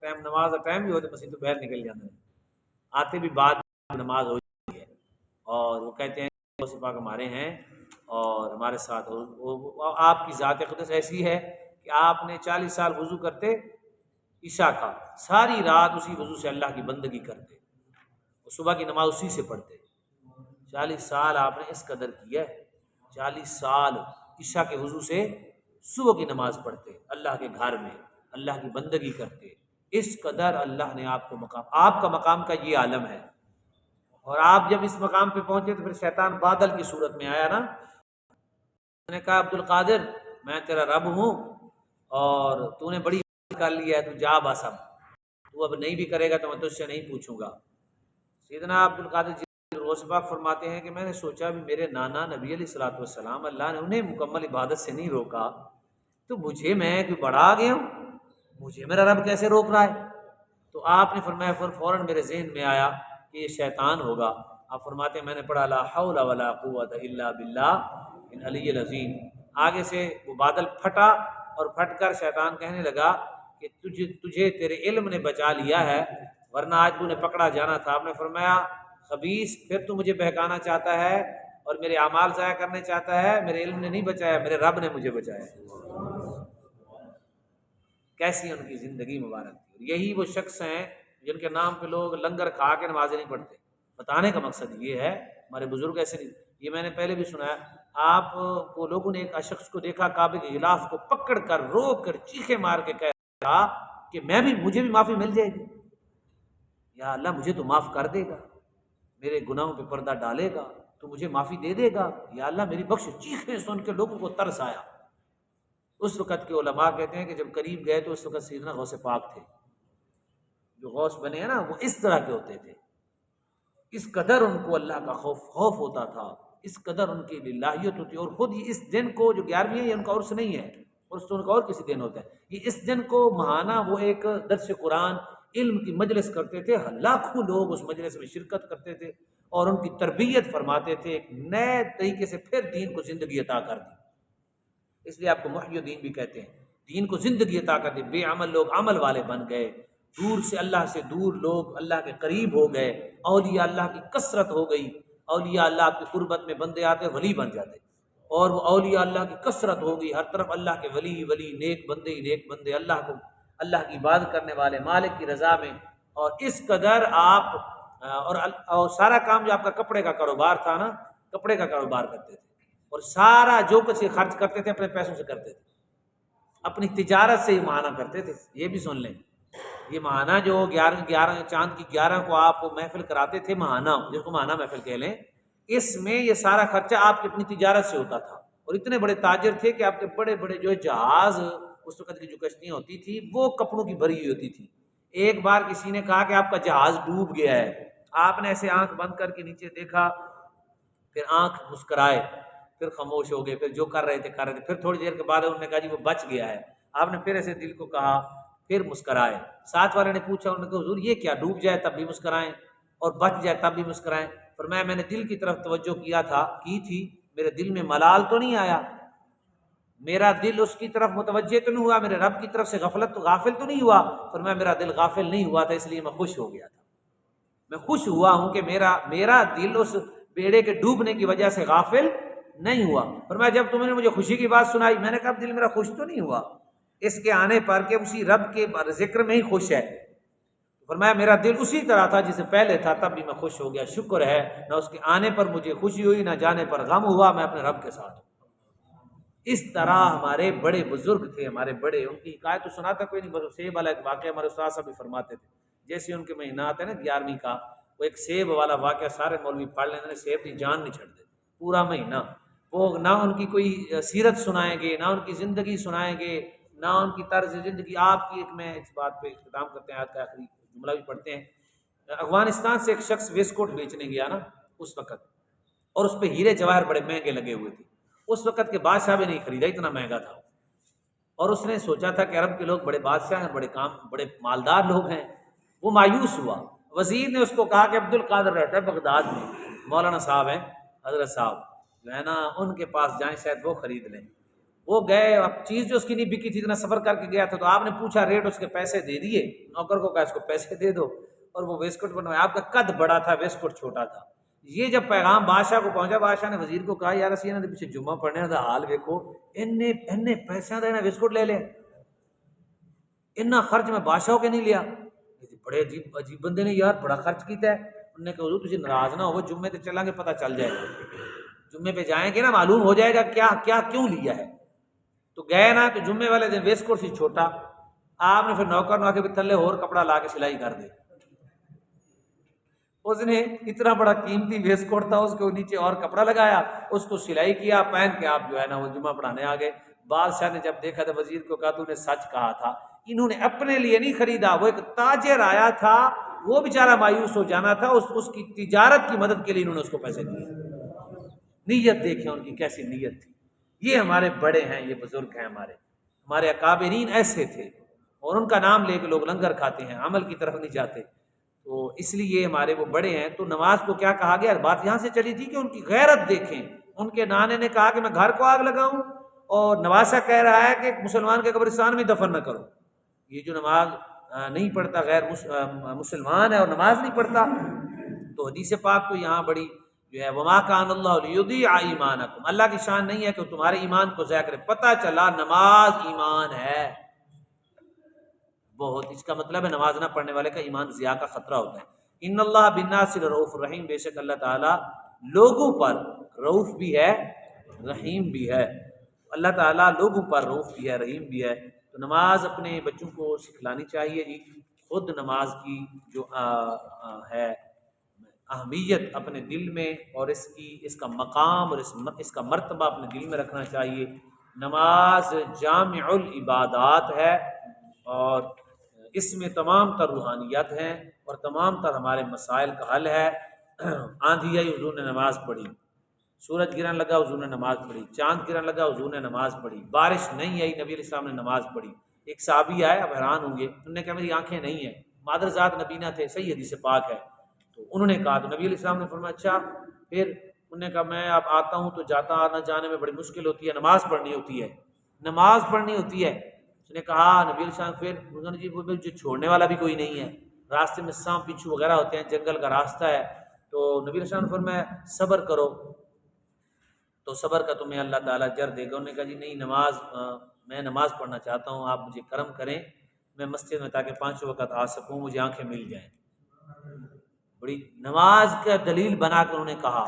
Time نماز کا time بھی ہوتا مسجد تو باہر نکل جاتے ہیں، آتے بھی بعد نماز ہو جاتی ہے، اور وہ کہتے ہیں غوث پاک ہمارے ہیں اور ہمارے ساتھ آپ کی ذات اقدس ایسی ہے کہ آپ نے 40 سال وضو کرتے عشاء کا، ساری رات اسی وضو سے اللہ کی بندگی کرتے، صبح کی نماز اسی سے پڑھتے، 40 سال آپ نے اس قدر کیا ہے، 40 سال عشاء کے وضو سے صبح کی نماز پڑھتے، اللہ کے گھر میں اللہ کی بندگی کرتے، اس قدر اللہ نے آپ کو مقام، آپ کا مقام کا یہ عالم ہے۔ اور آپ جب اس مقام پہ پہنچے تو پھر شیطان بادل کی صورت میں آیا نا، میں نے کہا عبد القادر میں تیرا رب ہوں اور تو نے بڑی کر لی ہے، تو جا بس اب تو اب نہیں بھی کرے گا تو میں تجھ سے نہیں پوچھوں گا۔ سیدنا عبد القادر جی غوث پاک فرماتے ہیں کہ میں نے سوچا بھی میرے نانا نبی علیہ الصلوۃ والسلام اللہ نے انہیں مکمل عبادت سے نہیں روکا، تو مجھے میں کوئی بڑا آ گیا ہوں، مجھے میرا رب کیسے روک رہا ہے؟ تو آپ نے فرمایا فوراً میرے ذہن میں آیا کہ یہ شیطان ہوگا۔ آپ فرماتے ہیں میں نے پڑھا لا حول ولا قوت الا باللہ العلی العظیم، آگے سے وہ بادل پھٹا اور پھٹ کر شیطان کہنے لگا کہ تجھے تیرے علم نے بچا لیا ہے ورنہ آج تو نے پکڑا جانا تھا۔ آپ نے فرمایا خبیث پھر تو مجھے بہکانا چاہتا ہے اور میرے اعمال ضائع کرنے چاہتا ہے، میرے علم نے نہیں بچایا، میرے رب نے مجھے بچایا۔ کیسی ان کی زندگی مبارک تھی۔ یہی وہ شخص ہیں جن کے نام پہ لوگ لنگر کھا کے نمازیں نہیں پڑھتے۔ بتانے کا مقصد یہ ہے ہمارے بزرگ ایسے نہیں، یہ میں نے پہلے بھی سنا ہے، آپ کو لوگوں نے ایک شخص کو دیکھا کعبے کے غلاف کو پکڑ کر روک کر چیخے مار کے کہہ رہا کہ مجھے بھی معافی مل جائے گی، یا اللہ مجھے تو معاف کر دے گا، میرے گناہوں پہ پردہ ڈالے گا تو مجھے معافی دے دے گا، یا اللہ میری بخش۔ چیخیں سن کے لوگوں کو ترس آیا۔ اس وقت کے علماء کہتے ہیں کہ جب قریب گئے تو اس وقت سیدنا غوث پاک تھے، جو غوث بنے ہیں نا وہ اس طرح کے ہوتے تھے، اس قدر ان کو اللہ کا خوف ہوتا تھا، اس قدر ان کی للہیت ہوتی، اور خود یہ اس دن کو جو 11ویں ہے یہ ان کا عرس نہیں ہے، عرس تو ان کا اور کسی دن ہوتا ہے، یہ اس دن کو ماہانہ وہ ایک درس قرآن علم کی مجلس کرتے تھے، لاکھوں لوگ اس مجلس میں شرکت کرتے تھے اور ان کی تربیت فرماتے تھے، ایک نئے طریقے سے پھر دین کو زندگی عطا کر دی۔ اس لیے آپ کو محی الدین بھی کہتے ہیں، دین کو زندگی عطا کر دی، بے عمل لوگ عمل والے بن گئے، دور سے اللہ سے دور لوگ اللہ کے قریب ہو گئے، اولیاء اللہ کی کثرت ہو گئی، اولیاء اللہ کی قربت میں بندے آتے ولی بن جاتے، اور وہ اولیاء اللہ کی کثرت ہو گئی، ہر طرف اللہ کے ولی نیک بندے ہی نیک بندے، اللہ کی عبادت کرنے والے، مالک کی رضا میں۔ اور اس قدر آپ اور سارا کام جو آپ کا کپڑے کا کاروبار تھا نا، کپڑے کا کاروبار کرتے تھے اور سارا جو کچھ خرچ کرتے تھے اپنے پیسوں سے کرتے تھے، اپنی تجارت سے ہی ماہانہ کرتے تھے۔ یہ بھی سن لیں، یہ ماہانہ جو 11 چاند کی 11 کو آپ محفل کراتے تھے، ماہانہ جس کو ماہانہ محفل کہہ لیں، اس میں یہ سارا خرچہ آپ کی اپنی تجارت سے ہوتا تھا، اور اتنے بڑے تاجر تھے کہ آپ کے بڑے بڑے جو جہاز، اس وقت کی جو کشتیاں ہوتی تھی وہ کپڑوں کی بھری ہوئی ہوتی تھی۔ ایک بار کسی نے کہا کہ آپ کا جہاز ڈوب گیا ہے، آپ نے ایسے آنکھ بند کر کے نیچے دیکھا، پھر آنکھ مسکرائے، پھر خاموش ہو گئے، پھر جو کر رہے تھے، پھر تھوڑی دیر کے بعد انہوں نے کہا جی وہ بچ گیا ہے، آپ نے پھر ایسے دل کو کہا، پھر مسکرائے۔ ساتھ والے نے پوچھا، انہوں نے کہا حضور یہ کیا، ڈوب جائے تب بھی مسکرائیں اور بچ جائے تب بھی مسکرائیں؟ فرمایا میں نے دل کی طرف توجہ کی تھی، میرے دل میں ملال تو نہیں آیا، میرا دل اس کی طرف متوجہ تو نہیں ہوا، میرے رب کی طرف سے غافل تو نہیں ہوا؟ فرمایا میرا دل غافل نہیں ہوا تھا، اس لیے میں خوش ہو گیا تھا، میں خوش ہوا ہوں کہ میرا دل اس بیڑے کے ڈوبنے کی وجہ سے غافل نہیں ہوا۔ فرمایا جب تم نے مجھے خوشی کی بات سنائی، میں نے کہا دل میرا خوش تو نہیں ہوا اس کے آنے پر کہ اسی رب کے ذکر میں ہی خوش ہے؟ فرمایا میرا دل اسی طرح تھا جسے پہلے تھا، تب بھی میں خوش ہو گیا، شکر ہے نہ اس کے آنے پر مجھے خوشی ہوئی نہ جانے پر غم ہوا، میں اپنے رب کے ساتھ ہوں۔ اس طرح ہمارے بڑے بزرگ تھے، ہمارے بڑے، ان کی حکایت تو سناتا کوئی نہیں، بس سیب والا ایک واقعہ ہمارے استاد صاحب بھی فرماتے تھے، جیسے ان کے مہینہ آتے ہیں نا 11ویں کا، وہ ایک سیب والا واقعہ سارے مولوی پڑھ لیتے ہیں، سیب کی جان نہیں چھڑتے پورا مہینہ، وہ نہ ان کی کوئی سیرت سنائیں گے، نہ ان کی زندگی سنائیں گے، نہ ان کی طرز زندگی۔ آپ کی ایک میں اس بات پہ اختتام کرتے ہیں، آج کا آخری جملہ بھی پڑھتے ہیں۔ افغانستان سے ایک شخص ویسکوٹ بیچنے گیا نا اس وقت، اور اس پہ ہیرے جواہر بڑے مہنگے لگے ہوئے تھے، اس وقت کے بادشاہ بھی نہیں خریدا، اتنا مہنگا تھا، اور اس نے سوچا تھا کہ عرب کے لوگ بڑے بادشاہ ہیں، بڑے مالدار لوگ ہیں، وہ مایوس ہوا۔ وزیر نے اس کو کہا کہ عبد القادر رہتا ہے بغداد میں، مولانا صاحب ہیں، حضرت صاحب جو ہے نا، ان کے پاس جائیں، شاید وہ خرید لیں۔ وہ گئے، اب چیز جو اس کی نہیں بکی تھی، اتنا سفر کر کے گیا تھا، تو آپ نے پوچھا ریٹ، اس کے پیسے دے دیے، نوکر کو کہا اس کو پیسے دے دو، اور وہ ویسکٹ بنوایا۔ آپ کا قد بڑا تھا، ویسکٹ چھوٹا تھا۔ یہ جب پیغام بادشاہ کو پہنچا، بادشاہ نے وزیر کو کہا یار اسی نے پیچھے جمعہ پڑھنے دا حال ویکھو، انہیں پیسے دا ویسکٹ لے لے، اتنا خرچ میں بادشاہ کے نہیں لیا۔ بڑے عجیب بندے نے یار بڑا خرچ کیتا ہے۔ انہوں نے کہا حضور تجھے ناراض نہ ہو، جمعے تے چلیں گے پتہ چل جائے گا، جمعے پہ جائیں گے نا معلوم ہو جائے گا کیا کیا کیوں لیا ہے۔ تو گئے نا، تو جمعے والے دن ویسکٹ سی چھوٹا، آپ نے پھر نوکر نو کے بھی تھلے اور کپڑا لا کے سلائی کر دے۔ اس نے اتنا بڑا قیمتی ویسکٹ تھا، اس کے نیچے اور کپڑا لگایا، اس کو سلائی کیا، پہن کے آپ جو ہے نا وہ جمعہ پڑھانے آ گئے۔ بادشاہ نے جب دیکھا تو وزیر کو کہا تو نے سچ کہا تھا۔ انہوں نے اپنے لیے نہیں خریدا، وہ ایک تاجر آیا تھا، وہ بیچارہ مایوس ہو جانا تھا، اس کی تجارت کی مدد کے لیے انہوں نے اس کو پیسے دیے۔ نیت دیکھیں ان کی کیسی نیت تھی۔ یہ ہمارے بڑے ہیں، یہ بزرگ ہیں، ہمارے اکابرین ایسے تھے، اور ان کا نام لے کے لوگ لنگر کھاتے ہیں، عمل کی طرف نہیں جاتے۔ تو اس لیے ہمارے وہ بڑے ہیں۔ تو نماز کو کیا کہا گیا؟ بات یہاں سے چلی تھی کہ ان کی غیرت دیکھیں۔ ان کے نانے نے کہا کہ میں گھر کو آگ لگاؤں، اور نواسا کہہ رہا ہے کہ مسلمان کے قبرستان میں دفن نہ کرو۔ یہ جو نماز نہیں پڑھتا، غیر مسلمان ہے اور نماز نہیں پڑھتا، تو حدیث پاک تو یہاں بڑی جو ہے وما کان اللہ لیضیع ایمانکم، اللہ کی شان نہیں ہے کہ وہ تمہارے ایمان کو ضائع کرے۔ پتہ چلا نماز ایمان ہے بہت، اس کا مطلب ہے نماز نہ پڑھنے والے کا ایمان ضیاع کا خطرہ ہوتا ہے۔ ان اللہ بالناس رؤوف رحیم، بے شک اللہ تعالیٰ لوگوں پر رؤوف بھی ہے رحیم بھی ہے۔ اللہ تعالیٰ لوگوں پر رؤوف بھی ہے رحیم بھی ہے۔ تو نماز اپنے بچوں کو سکھلانی چاہیے جی، خود نماز کی جو ہے اہمیت اپنے دل میں، اور اس کا مقام اور اس کا مرتبہ اپنے دل میں رکھنا چاہیے۔ نماز جامع العبادات ہے، اور اس میں تمام تر روحانیت ہیں، اور تمام تر ہمارے مسائل کا حل ہے۔ آندھی آئی حضور نے نماز پڑھی، سورج گرنے لگا حضور نے نماز پڑھی، چاند گرنے لگا حضور نے نماز پڑھی، بارش نہیں آئی نبی علیہ السلام نے نماز پڑھی۔ ایک صحابی آئے، اب حیران ہوں گے، انہوں نے کہا میری آنکھیں نہیں ہیں، مادر ذات نبینا تھے، صحیح حدیث پاک ہے۔ تو انہوں نے کہا، تو نبی علیہ السلام نے فرمایا اچھا پھر؟ انہوں نے کہا میں اب آتا ہوں تو جاتا آنا جانے میں بڑی مشکل ہوتی ہے، نماز پڑھنی ہوتی ہے، نماز پڑھنی ہوتی ہے۔ اس نے کہا نبی علیہ السلام پھر؟ انہوں نے جی وہ جو چھوڑنے والا بھی کوئی نہیں ہے، راستے میں سانپ بچھو وغیرہ ہوتے ہیں، جنگل کا راستہ ہے۔ تو نبی علیہ السلام نے فرمایا صبر کرو، تو صبر کا تمہیں اللہ تعالیٰ اجر دے گا۔ انہوں نے کہا جی نہیں، میں نماز پڑھنا چاہتا ہوں، آپ مجھے کرم کریں میں مسجد میں تاکہ 5 وقت آ سکوں، مجھے آنکھیں مل جائیں۔ بڑی نماز کا دلیل بنا کر انہوں نے کہا۔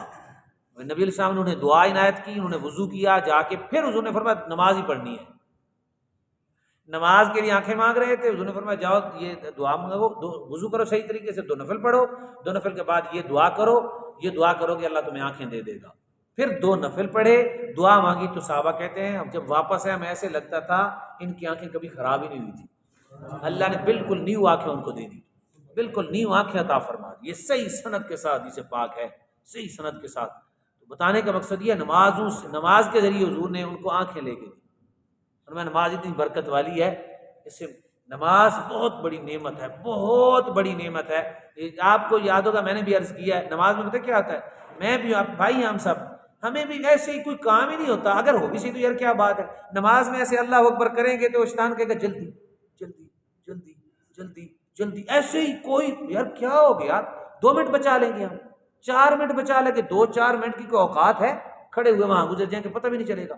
نبی علیہ السلام نے انہیں دعا عنایت کی، انہوں نے وضو کیا جا کے، پھر حضور نے فرمایا نماز ہی پڑھنی ہے۔ نماز کے لیے آنکھیں مانگ رہے تھے، حضور نے فرمایا جاؤ یہ دعا مانگو، وضو کرو صحیح طریقے سے، 2 نفل پڑھو، 2 نفل کے بعد یہ دعا کرو، یہ دعا کرو کہ اللہ تمہیں آنکھیں دے دے گا۔ پھر 2 نفل پڑھے، دعا مانگی، تو صحابہ کہتے ہیں اب جب واپس آئے ہمیں ایسے لگتا تھا ان کی آنکھیں کبھی خراب ہی نہیں ہوئی تھی، اللہ نے بالکل نیو آنکھیں ان کو دے دی، بالکل نیو آنکھیں عطا فرما دی۔ یہ صحیح سند کے ساتھ حدیث پاک ہے، صحیح سند کے ساتھ۔ تو بتانے کا مقصد یہ نماز کے ذریعے حضور نے ان کو آنکھیں لے کے دی۔ اور میں نماز اتنی برکت والی ہے، اس سے نماز بہت بڑی نعمت ہے، بہت بڑی نعمت ہے۔ آپ کو یاد ہوگا میں نے بھی عرض کیا ہے، نماز میں پتہ کیا آتا ہے، میں بھی آپ بھائی ہم سب، ہمیں بھی ایسے ہی کوئی کام ہی نہیں ہوتا، اگر ہو بھی صحیح تو یار کیا بات ہے، نماز میں ایسے اللہ اکبر کریں گے تو شیطان کہے گا جلدی جلدی جلدی جلدی جلدی، ایسے ہی کوئی یار کیا ہو گیا، 2 منٹ بچا لیں گے ہم، 4 منٹ بچا لیں گے، 2-4 منٹ کی کوئی اوقات ہے، کھڑے ہوئے وہاں گزر جائیں گے پتہ بھی نہیں چلے گا۔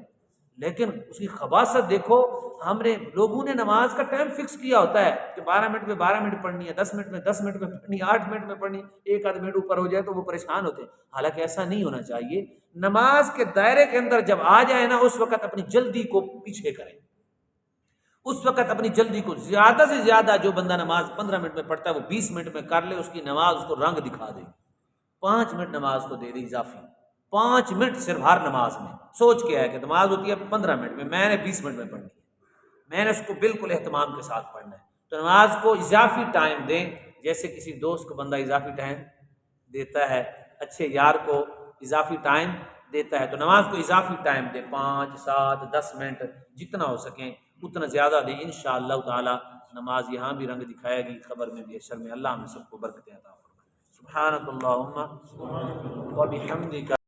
لیکن اس کی خباثت دیکھو، ہم نے لوگوں نے نماز کا ٹائم فکس کیا ہوتا ہے کہ 12 منٹ میں 12 منٹ پڑھنی ہے، 10 منٹ میں 10 منٹ میں پڑھنی ہے، 8 منٹ میں پڑھنی ہے، 1 آدھ منٹ اوپر ہو جائے تو وہ پریشان ہوتے ہیں۔ حالانکہ ایسا نہیں ہونا چاہیے، نماز کے دائرے کے اندر جب آ جائے نا، اس وقت اپنی جلدی کو پیچھے کریں، اس وقت اپنی جلدی کو زیادہ سے زیادہ، جو بندہ نماز 15 منٹ میں پڑھتا ہے وہ 20 منٹ میں کر لے، اس کی نماز اس کو رنگ دکھا دے، 5 منٹ نماز کو دے دے اضافی، 5 منٹ صرف ہر نماز میں۔ سوچ کے ہے کہ نماز ہوتی ہے 15 منٹ میں نے 20 منٹ میں پڑھنی ہے، میں نے اس کو بالکل اہتمام کے ساتھ پڑھنا ہے۔ تو نماز کو اضافی ٹائم دیں، جیسے کسی دوست کو بندہ اضافی ٹائم دیتا ہے، اچھے یار کو اضافی ٹائم دیتا ہے، تو نماز کو اضافی ٹائم دیں، 5 7 10 منٹ جتنا ہو سکیں اتنا زیادہ دیں، انشاءاللہ تعالی نماز یہاں بھی رنگ دکھائے گی، خبر میں بھی حشر میں۔ اللہ ہم سب کو برکتیں عطا فرمائے۔ سبحانک اللہم و بحمدک۔